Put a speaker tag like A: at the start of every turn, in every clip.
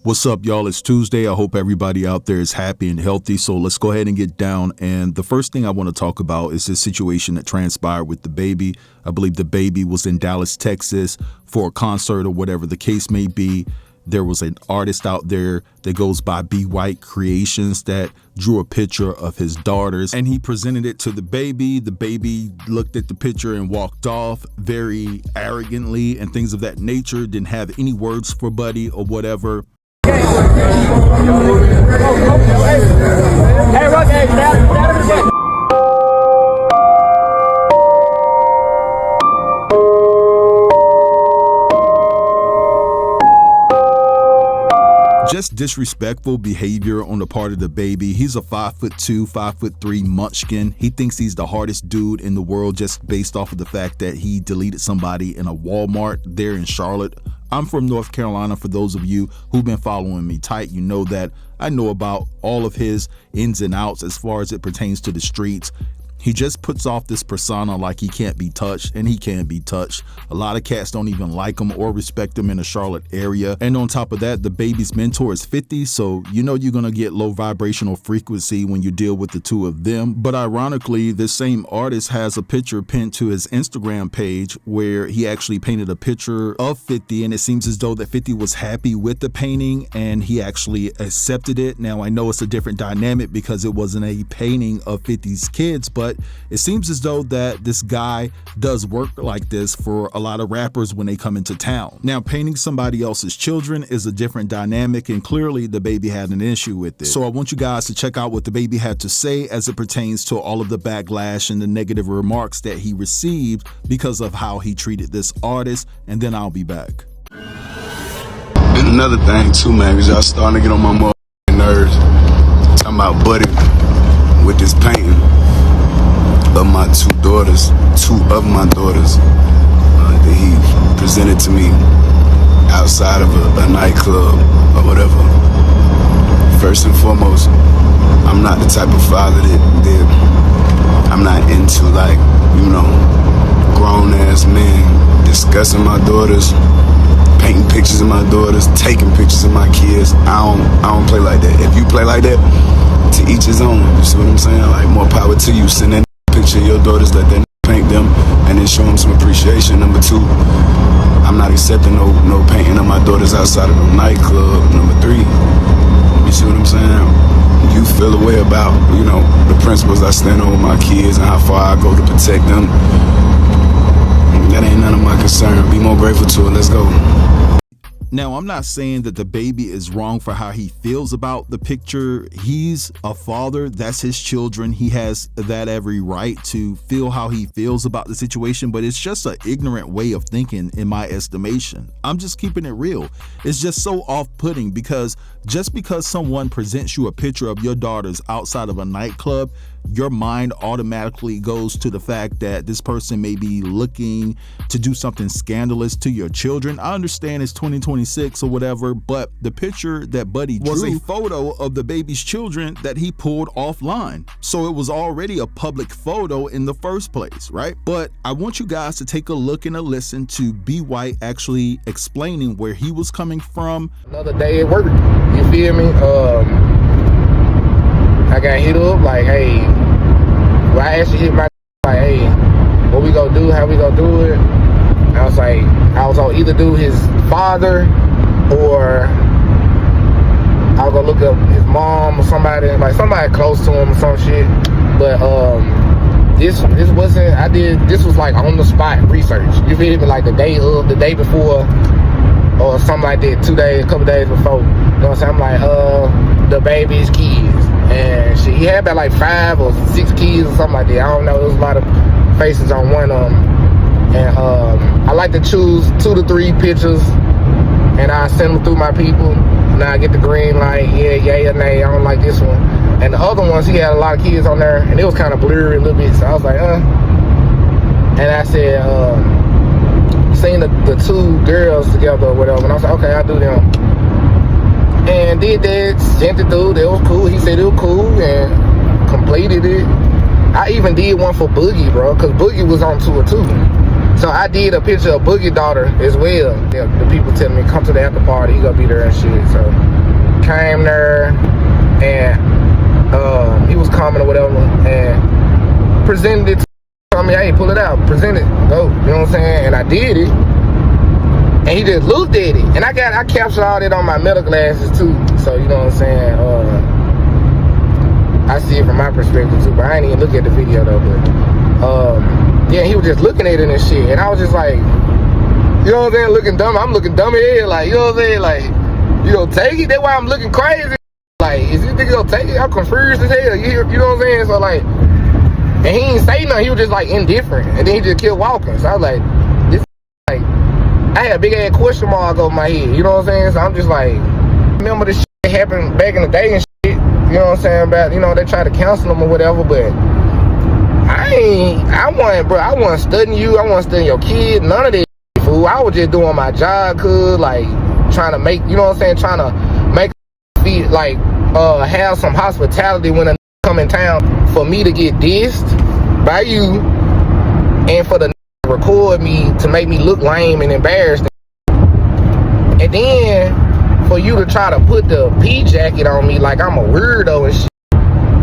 A: What's up, y'all? It's Tuesday. I hope everybody out there is happy and healthy. So let's go ahead and get down. And the first thing I want to talk about is this situation that transpired with DaBaby. I believe DaBaby was in Dallas, Texas for a concert or whatever the case may be. There was an artist out there that goes by Be White Creations that drew a picture of his daughters and he presented it to DaBaby. DaBaby looked at the picture and walked off very arrogantly and things of that nature. Didn't have any words for Buddy or whatever.
B: Hey, Rock, hey, stand up.
A: Just disrespectful behavior on the part of DaBaby. He's a 5'2", 5'3" munchkin. He thinks he's the hardest dude in the world just based off of the fact that he deleted somebody in a Walmart there in Charlotte. I'm from North Carolina. For those of you who've been following me tight, you know that I know about all of his ins and outs as far as it pertains to the streets. He just puts off this persona like he can't be touched, and he can be touched. A lot of cats don't even like him or respect him in the Charlotte area. And on top of that, DaBaby's mentor is 50, so you know you're gonna get low vibrational frequency when you deal with the two of them. But ironically, this same artist has a picture pinned to his Instagram page where he actually painted a picture of 50, and it seems as though that 50 was happy with the painting and he actually accepted it. Now I know it's a different dynamic because it wasn't a painting of 50's kids, but it seems as though that this guy does work like this for a lot of rappers when they come into town. Now, painting somebody else's children is a different dynamic, and clearly DaBaby had an issue with it. So I want you guys to check out what DaBaby had to say as it pertains to all of the backlash and the negative remarks that he received because of how he treated this artist, and then I'll be back.
C: And another thing too, man, is y'all starting to get on my motherfucking nerves. Talking about Buddy with this painting of my two of my daughters that he presented to me outside of a nightclub or whatever. First and foremost, I'm not the type of father that I'm not into, like, you know, grown ass men discussing my daughters, painting pictures of my daughters, taking pictures of my kids. I don't play like that. If you play like that, to each his own. You see what I'm saying? Like, more power to you. Send that picture of your daughters, let that paint them, and then show them some appreciation. Number two, I'm not accepting no painting of my daughters outside of the nightclub. Number three, you see what I'm saying? You feel a way about, you know, the principles I stand on with my kids and how far I go to protect them. That ain't none of my concern. Be more grateful to it. Let's go.
A: Now, I'm not saying that DaBaby is wrong for how he feels about the picture. He's a father. That's his children. He has that every right to feel how he feels about the situation, but it's just an ignorant way of thinking in my estimation. I'm just keeping it real. It's just so off-putting because just because someone presents you a picture of your daughters outside of a nightclub, your mind automatically goes to the fact that this person may be looking to do something scandalous to your children. I understand it's 2026 or whatever, but the picture that Buddy drew was a photo of DaBaby's children that he pulled offline. So it was already a public photo in the first place, right? But I want you guys to take a look and a listen to Be White actually explaining where he was coming from.
B: Another day at work, you feel me? I got hit up like, hey, well, I actually hit my like, hey, what we gonna do, how we gonna do it? I was like, I was gonna either do his father or I was gonna look up his mom or somebody, like somebody close to him or some shit. But this wasn't, this was like on the spot research. You feel me? Like the day before or something like that, a couple days before. You know what I'm saying? I'm like, DaBaby's kids. And shit, he had about like 5 or 6 kids or something like that. I don't know. There was a lot of faces on one of them. And I like to choose 2 to 3 pictures, and I send them through my people. Now I get the green light, yeah, yay or nay. I don't like this one. And the other ones, he had a lot of kids on there, and it was kind of blurry a little bit. So I was like, And I said, seen the 2 girls together or whatever. And I was like, okay, I'll do them. And did that, sent it through. That was cool. He said it was cool and completed it. I even did one for Boogie, bro, because Boogie was on tour too. So I did a picture of Boogie's daughter as well. The people telling me, come to the after party, he gonna be there and shit. So came there, and he was coming or whatever, and presented it to me. Hey, pull it out, present it, go. You know what I'm saying? And I did it, and he just looked at it. And I captured all that on my metal glasses too. So you know what I'm saying? I see it from my perspective too, but I ain't even look at the video though. But yeah, he was just looking at it and shit, and I was just like, you know what I'm saying, looking dumb. I'm looking dumb as hell, like, you know what I'm saying, like, you gonna take it? That's why I'm looking crazy. Like, is this nigga gonna take it? I'm confused as hell. You know what I'm saying? So like, and he ain't say nothing. He was just like indifferent, and then he just kept walking. So I was like, this like, I had a big ass question mark over my head. You know what I'm saying? So I'm just like, remember this shit happened back in the day and shit. You know what I'm saying? About, you know, they try to counsel him or whatever, but I wasn't studying you. I wasn't studying your kid. None of that, fool. I was just doing my job, cuz, like, trying to make, you know what I'm saying, trying to make feel like have some hospitality when a come in town. For me to get dissed by you and for the to record me to make me look lame and embarrassed, and then for you to try to put the P jacket on me like I'm a weirdo and shit,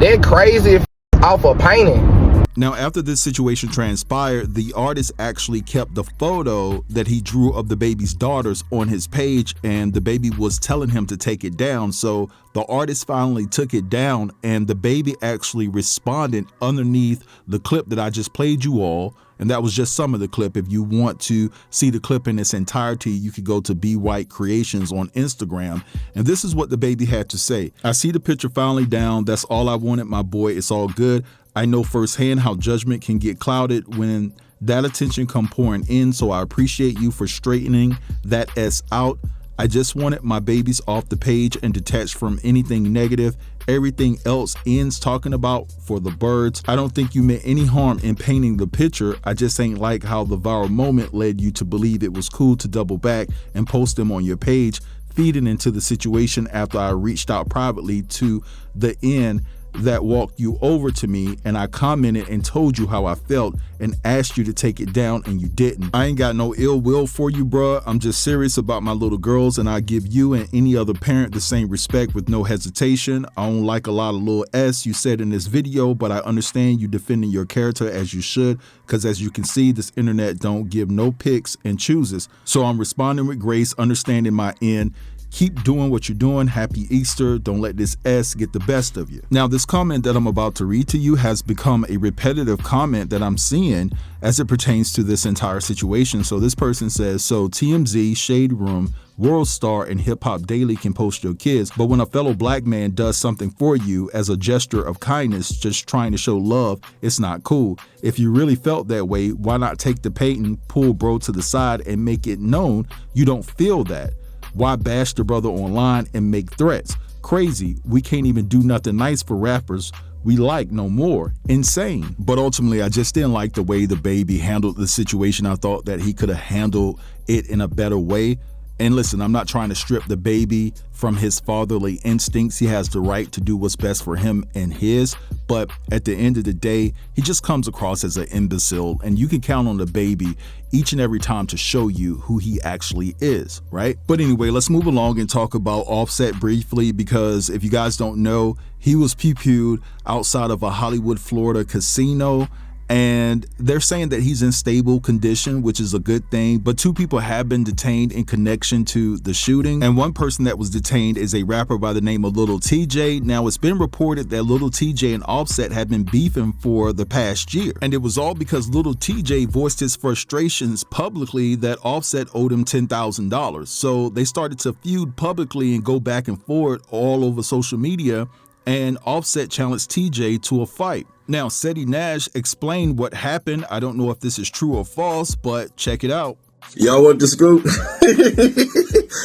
B: that crazy off a painting.
A: Now, after this situation transpired, the artist actually kept the photo that he drew of DaBaby's daughters on his page, and DaBaby was telling him to take it down. So the artist finally took it down, and DaBaby actually responded underneath the clip that I just played you all. And that was just some of the clip. If you want to see the clip in its entirety, you could go to Be White Creations on Instagram. And this is what DaBaby had to say. I see the picture finally down. That's all I wanted, my boy. It's all good. I know firsthand how judgment can get clouded when that attention come pouring in. So I appreciate you for straightening that S out. I just wanted my babies off the page and detached from anything negative. Everything else ends talking about for the birds. I don't think you meant any harm in painting the picture. I just ain't like how the viral moment led you to believe it was cool to double back and post them on your page, feeding into the situation after I reached out privately to the end that walked you over to me, and I commented and told you how I felt and asked you to take it down, and you didn't. I ain't got no ill will for you, bruh. I'm just serious about my little girls, and I give you and any other parent the same respect with no hesitation. I don't like a lot of little S you said in this video, but I understand you defending your character as you should, because as you can see, this internet don't give no picks and chooses. So I'm responding with grace, understanding my end. Keep doing what you're doing. Happy Easter. Don't let this S get the best of you. Now, this comment that I'm about to read to you has become a repetitive comment that I'm seeing as it pertains to this entire situation. So this person says, so TMZ, Shade Room, World Star, and Hip Hop Daily can post your kids, but when a fellow black man does something for you as a gesture of kindness, just trying to show love, it's not cool. If you really felt that way, why not take the painting, pull bro to the side, and make it known you don't feel that? Why bash the brother online and make threats? Crazy. We can't even do nothing nice for rappers we like no more. Insane. But ultimately, I just didn't like the way DaBaby handled the situation. I thought that he could have handled it in a better way. And listen, I'm not trying to strip DaBaby from his fatherly instincts. He has the right to do what's best for him and his. But at the end of the day, he just comes across as an imbecile. And you can count on DaBaby each and every time to show you who he actually is, right? But anyway, let's move along and talk about Offset briefly, because if you guys don't know, he was pew-pewed outside of a Hollywood, Florida casino. And they're saying that he's in stable condition, which is a good thing. But 2 people have been detained in connection to the shooting. And one person that was detained is a rapper by the name of Lil Tjay. Now, it's been reported that Lil Tjay and Offset have been beefing for the past year. And it was all because Lil Tjay voiced his frustrations publicly that Offset owed him $10,000. So they started to feud publicly and go back and forth all over social media. And Offset challenged TJ to a fight. Now, Seti Nash explained what happened. I don't know if this is true or false, but check it out.
D: Y'all want the scoop?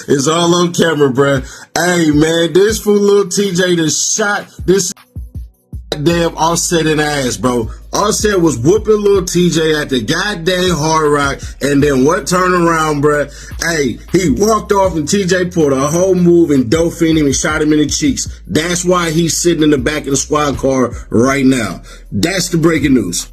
D: It's all on camera, bruh. Hey, man, this fool Lil Tjay that shot this goddamn Offset in the ass, bro. Offset was whooping Lil Tjay at the goddamn Hard Rock, and then what turned around, bruh? Hey, he walked off and TJ pulled a whole move and doped him and shot him in the cheeks. That's why he's sitting in the back of the squad car right now. That's the breaking news.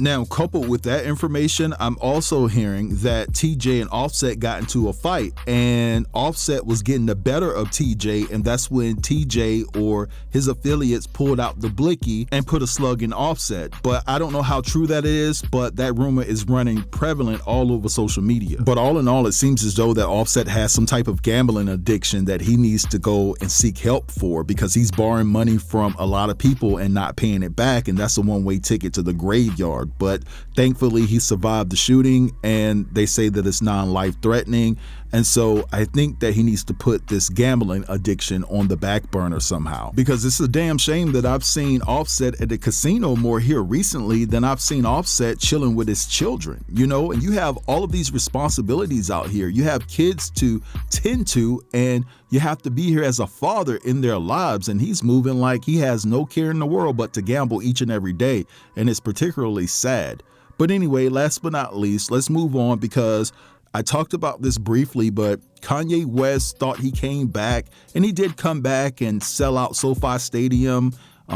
A: Now, coupled with that information, I'm also hearing that TJ and Offset got into a fight, and Offset was getting the better of TJ, and that's when TJ or his affiliates pulled out the blicky and put a slug in Offset. But I don't know how true that is, but that rumor is running prevalent all over social media. But all in all, it seems as though that Offset has some type of gambling addiction that he needs to go and seek help for, because he's borrowing money from a lot of people and not paying it back, and that's a one-way ticket to the graveyard. But thankfully he survived the shooting, and they say that it's non-life threatening. And so I think that he needs to put this gambling addiction on the back burner somehow, because it's a damn shame that I've seen Offset at the casino more here recently than I've seen Offset chilling with his children, you know. And you have all of these responsibilities out here. You have kids to tend to, and you have to be here as a father in their lives, and he's moving like he has no care in the world but to gamble each and every day, and it's particularly sad. But anyway, last but not least, let's move on, because I talked about this briefly, but Kanye West thought he came back, and he did come back and sell out SoFi Stadium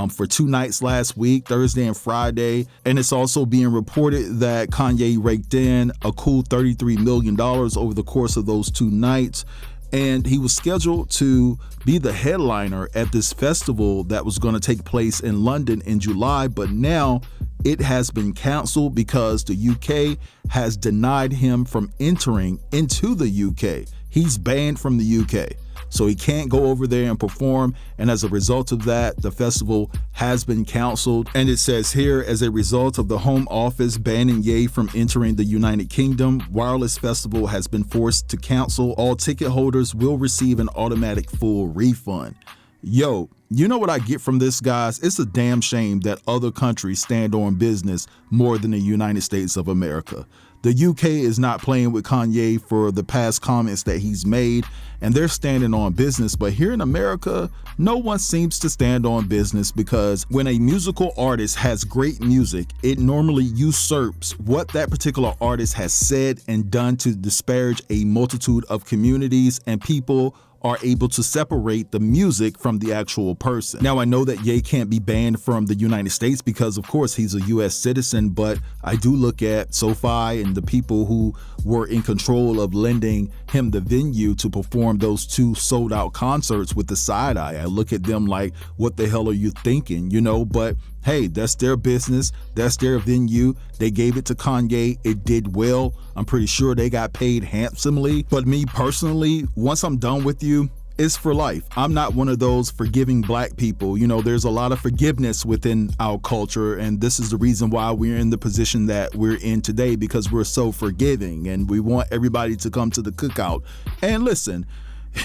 A: for 2 nights last week, Thursday and Friday. And it's also being reported that Kanye raked in a cool $33 million over the course of those 2 nights. And he was scheduled to be the headliner at this festival that was going to take place in London in July, but now it has been canceled because the UK has denied him from entering into the UK. He's banned from the UK, so he can't go over there and perform. And as a result of that, the festival has been canceled. And it says here, as a result of the Home Office banning Ye from entering the United Kingdom, Wireless Festival has been forced to cancel. All ticket holders will receive an automatic full refund. Yo, you know what I get from this, guys? It's a damn shame that other countries stand on business more than the United States of America. The UK is not playing with Kanye for the past comments that he's made, and they're standing on business. But here in America, no one seems to stand on business, because when a musical artist has great music, it normally usurps what that particular artist has said and done to disparage a multitude of communities, and people are able to separate the music from the actual person. Now, I know that Ye can't be banned from the United States because, of course, he's a US citizen, but I do look at SoFi and the people who were in control of lending him the venue to perform those 2 sold-out concerts with the side eye. I look at them like, what the hell are you thinking, you know? But hey, that's their business. That's their venue. They gave it to Kanye. It did well. I'm pretty sure they got paid handsomely. But me personally, once I'm done with you, it's for life. I'm not one of those forgiving black people. You know, there's a lot of forgiveness within our culture, and this is the reason why we're in the position that we're in today, because we're so forgiving and we want everybody to come to the cookout. And listen,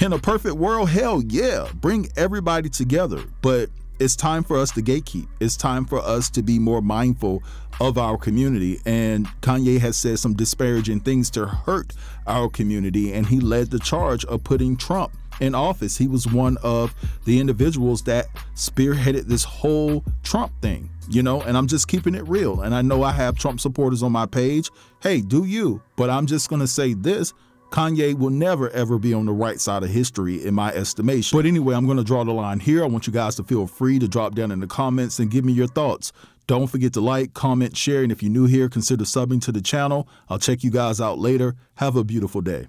A: in a perfect world, hell yeah, bring everybody together. But it's time for us to gatekeep. It's time for us to be more mindful of our community. And Kanye has said some disparaging things to hurt our community, and he led the charge of putting Trump in office. He was one of the individuals that spearheaded this whole Trump thing, you know, and I'm just keeping it real. And I know I have Trump supporters on my page. Hey, do you? But I'm just going to say this. Kanye will never, ever be on the right side of history in my estimation. But anyway, I'm going to draw the line here. I want you guys to feel free to drop down in the comments and give me your thoughts. Don't forget to like, comment, share, and if you're new here, consider subbing to the channel. I'll check you guys out later. Have a beautiful day.